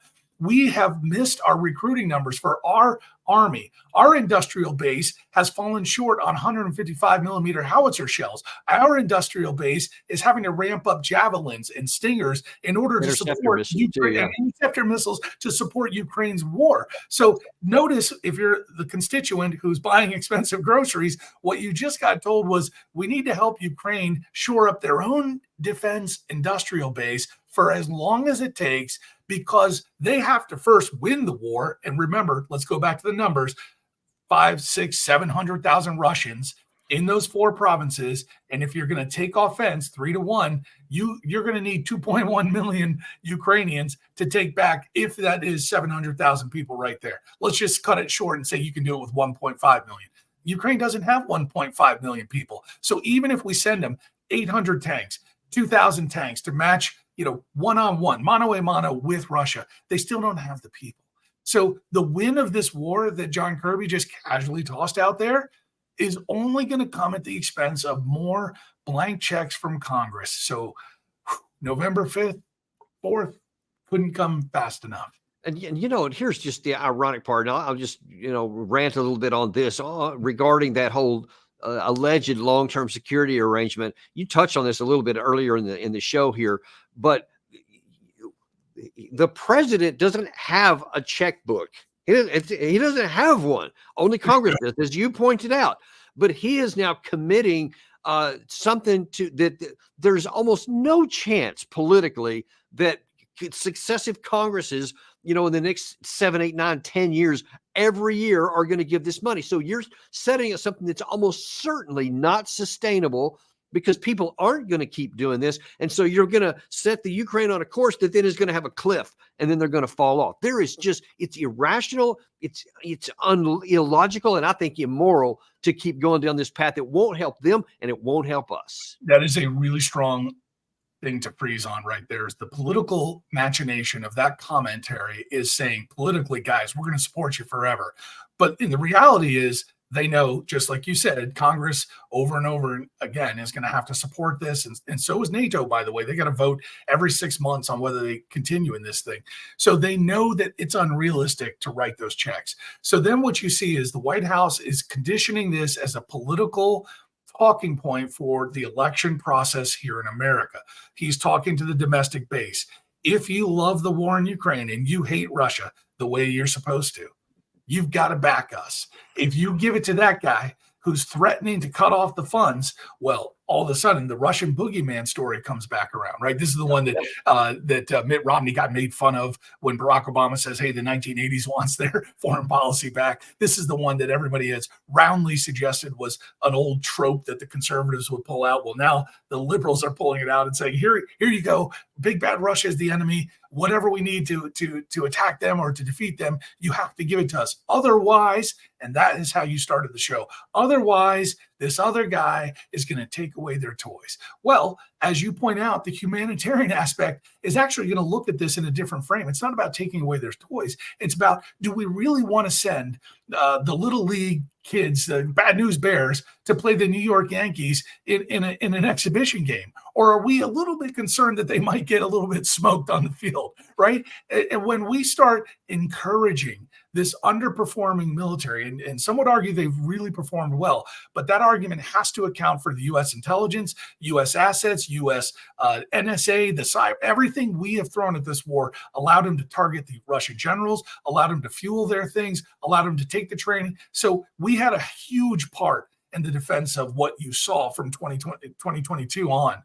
We have missed our recruiting numbers for our Army. Our industrial base has fallen short on 155 millimeter howitzer shells. Our industrial base is having to ramp up javelins and stingers in order to support Ukraine, and interceptor missiles to support Ukraine's war. So notice, if you're the constituent who's buying expensive groceries, what you just got told was we need to help Ukraine shore up their own defense industrial base for as long as it takes, because they have to first win the war. And remember, let's go back to the numbers: 5, 6, 700,000 Russians in those 4 provinces. And if you're going to take offense 3-1, you're going to need 2.1 million Ukrainians to take back, if that is 700,000 people right there. Let's just cut it short and say you can do it with 1.5 million. Ukraine doesn't have 1.5 million people. So even if we send them 800 tanks, 2,000 tanks to match, one-on-one, mano a mano with Russia, they still don't have the people. So the win of this war that John Kirby just casually tossed out there is only going to come at the expense of more blank checks from Congress. So November 5th, 4th couldn't come fast enough. And here's just the ironic part. And I'll just, rant a little bit on this regarding that whole alleged long-term security arrangement. You touched on this a little bit earlier in the show here, but the president doesn't have a checkbook. He doesn't have one. Only Congress does, as you pointed out. But he is now committing something to that. There's almost no chance politically that successive Congresses, in the next 7, 8, 9, 10 years, every year are going to give this money. So you're setting up something that's almost certainly not sustainable, because people aren't going to keep doing this. And so you're going to set the Ukraine on a course that then is going to have a cliff, and then they're going to fall off. It's irrational. It's illogical, and I think immoral to keep going down this path. It won't help them, and it won't help us. That is a really strong thing to freeze on right there. Is the political machination of that commentary is saying politically, guys, we're going to support you forever. But in the reality is, they know, just like you said, Congress over and over again is going to have to support this. And so is NATO, by the way. They got to vote every 6 months on whether they continue in this thing. So they know that it's unrealistic to write those checks. So then what you see is the White House is conditioning this as a political talking point for the election process here in America. He's talking to the domestic base. If you love the war in Ukraine and you hate Russia the way you're supposed to, you've got to back us. If you give it to that guy who's threatening to cut off the funds, well, all of a sudden the Russian boogeyman story comes back around, right? This is the one that Mitt Romney got made fun of when Barack Obama says, hey, the 1980s wants their foreign policy back. This is the one that everybody has roundly suggested was an old trope that the conservatives would pull out. Well, now the liberals are pulling it out and saying, here you go. Big bad Russia is the enemy. Whatever we need to attack them or to defeat them, you have to give it to us. Otherwise, and that is how you started the show, otherwise, this other guy is going to take away their toys. Well, as you point out, the humanitarian aspect is actually going to look at this in a different frame. It's not about taking away their toys. It's about, do we really want to send the Little League kids, the Bad News Bears, to play the New York Yankees in an exhibition game? Or are we a little bit concerned that they might get a little bit smoked on the field, right? And when we start encouraging this underperforming military, and some would argue they've really performed well, but that argument has to account for the U.S. intelligence, U.S. assets, U.S. NSA, the cyber, everything we have thrown at this war allowed them to target the Russian generals, allowed them to fuel their things, allowed them to take the training. So we had a huge part in the defense of what you saw from 2022 on.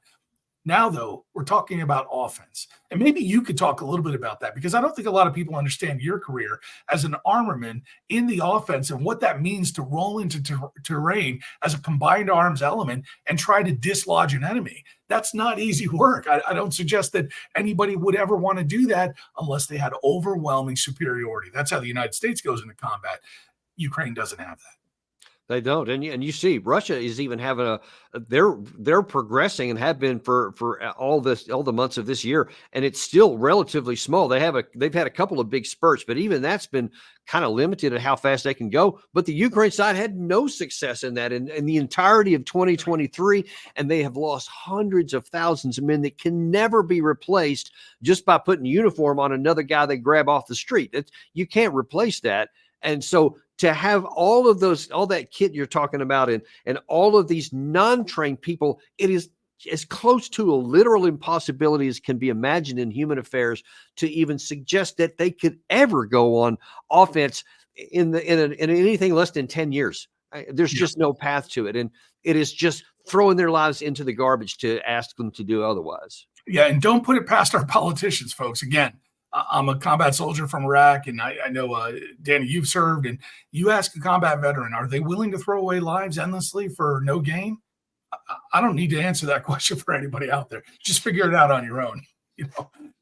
Now, though, we're talking about offense. And maybe you could talk a little bit about that, because I don't think a lot of people understand your career as an armorman in the offense and what that means to roll into terrain as a combined arms element and try to dislodge an enemy. That's not easy work. I don't suggest that anybody would ever want to do that unless they had overwhelming superiority. That's how the United States goes into combat. Ukraine doesn't have that. They don't, and you see, Russia is even having they're progressing and have been for all the months of this year, and it's still relatively small. They've had a couple of big spurts, but even that's been kind of limited at how fast they can go. But the Ukraine side had no success in that in the entirety of 2023, and they have lost hundreds of thousands of men that can never be replaced just by putting uniform on another guy they grab off the street. You can't replace that, and so to have all that kit you're talking about and all of these non-trained people, it is as close to a literal impossibility as can be imagined in human affairs to even suggest that they could ever go on offense in anything less than 10 years. There's just no path to it. And it is just throwing their lives into the garbage to ask them to do otherwise. Yeah. And don't put it past our politicians, folks. Again, I'm a combat soldier from Iraq, and I know, Danny, you've served, and you ask a combat veteran, are they willing to throw away lives endlessly for no gain? I don't need to answer that question for anybody out there. Just figure it out on your own.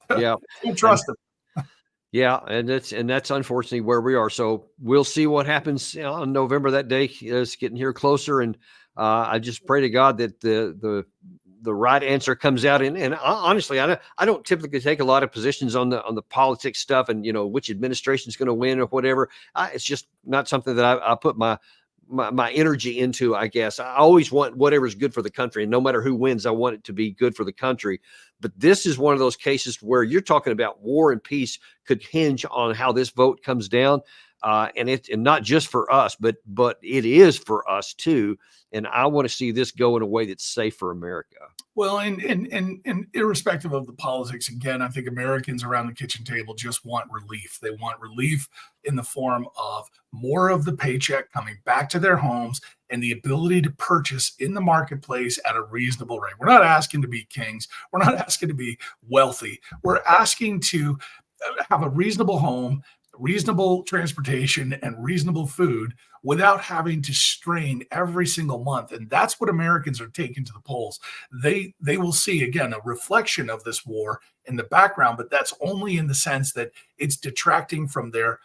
Yeah. Don't trust them. Yeah, and that's unfortunately where we are. So we'll see what happens on November. That day is getting here closer, and I just pray to God that the right answer comes out. And honestly, I don't typically take a lot of positions on the politics stuff and which administration is going to win or whatever. It's just not something that I put my energy into. I guess I always want whatever's good for the country, and no matter who wins, I want it to be good for the country. But this is one of those cases where you're talking about war and peace could hinge on how this vote comes down. And not just for us, but it is for us too. And I want to see this go in a way that's safe for America. Well, and irrespective of the politics, again, I think Americans around the kitchen table just want relief. They want relief in the form of more of the paycheck coming back to their homes and the ability to purchase in the marketplace at a reasonable rate. We're not asking to be kings. We're not asking to be wealthy. We're asking to have a reasonable home, reasonable transportation, and reasonable food without having to strain every single month. And that's what Americans are taking to the polls. They will see, again, a reflection of this war in the background, but that's only in the sense that it's detracting from their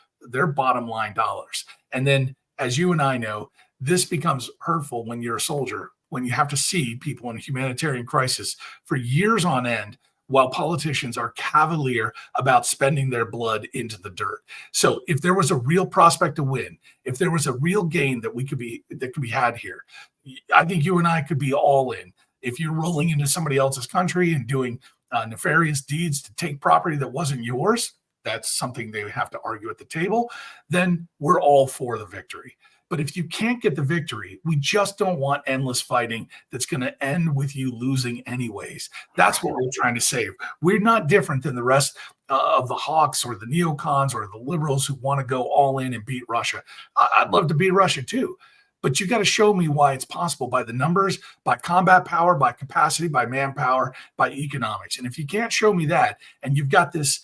bottom line dollars. And then, as you and I know, this becomes hurtful when you're a soldier, when you have to see people in a humanitarian crisis for years on end, while politicians are cavalier about spending their blood into the dirt. So if there was a real prospect to win, if there was a real gain that could be had here, I think you and I could be all in. If you're rolling into somebody else's country and doing nefarious deeds to take property that wasn't yours, that's something they have to argue at the table, then we're all for the victory. But if you can't get the victory, we just don't want endless fighting that's going to end with you losing anyways. That's what we're trying to save. We're not different than the rest of the hawks or the neocons or the liberals who want to go all in and beat Russia. I'd love to beat Russia too. But you got to show me why it's possible by the numbers, by combat power, by capacity, by manpower, by economics. And if you can't show me that, and you've got this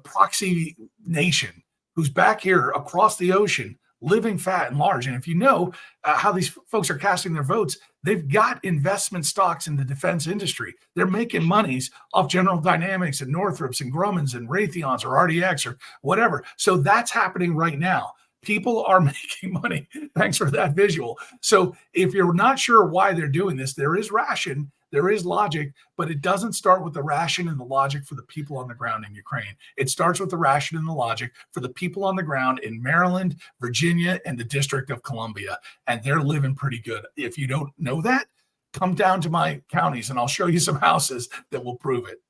proxy nation who's back here across the ocean, living fat and large. And if you know how these folks are casting their votes, they've got investment stocks in the defense industry. They're making monies off General Dynamics and Northrops and Grummans and Raytheons or RDX or whatever. So that's happening right now. People are making money. Thanks for that visual. So if you're not sure why they're doing this, there is ration, there is logic, but it doesn't start with the ration and the logic for the people on the ground in Ukraine. It starts with the ration and the logic for the people on the ground in Maryland, Virginia, and the District of Columbia. And they're living pretty good. If you don't know that, come down to my counties and I'll show you some houses that will prove it.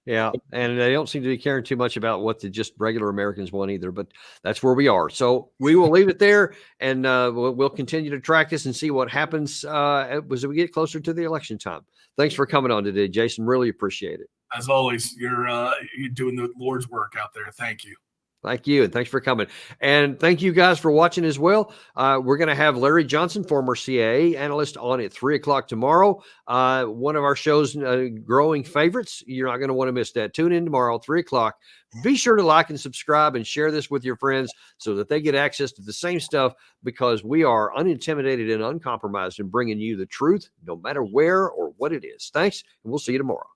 Yeah, and they don't seem to be caring too much about what the just regular Americans want either, but that's where we are. So we will leave it there, and we'll continue to track this and see what happens as we get closer to the election time. Thanks for coming on today, Jason. Really appreciate it. As always, you're doing the Lord's work out there. Thank you. Thank you, and thanks for coming. And thank you guys for watching as well. We're going to have Larry Johnson, former CIA analyst, on at 3 o'clock tomorrow. One of our show's growing favorites. You're not going to want to miss that. Tune in tomorrow, 3 o'clock. Be sure to like and subscribe and share this with your friends so that they get access to the same stuff, because we are unintimidated and uncompromised in bringing you the truth, no matter where or what it is. Thanks, and we'll see you tomorrow.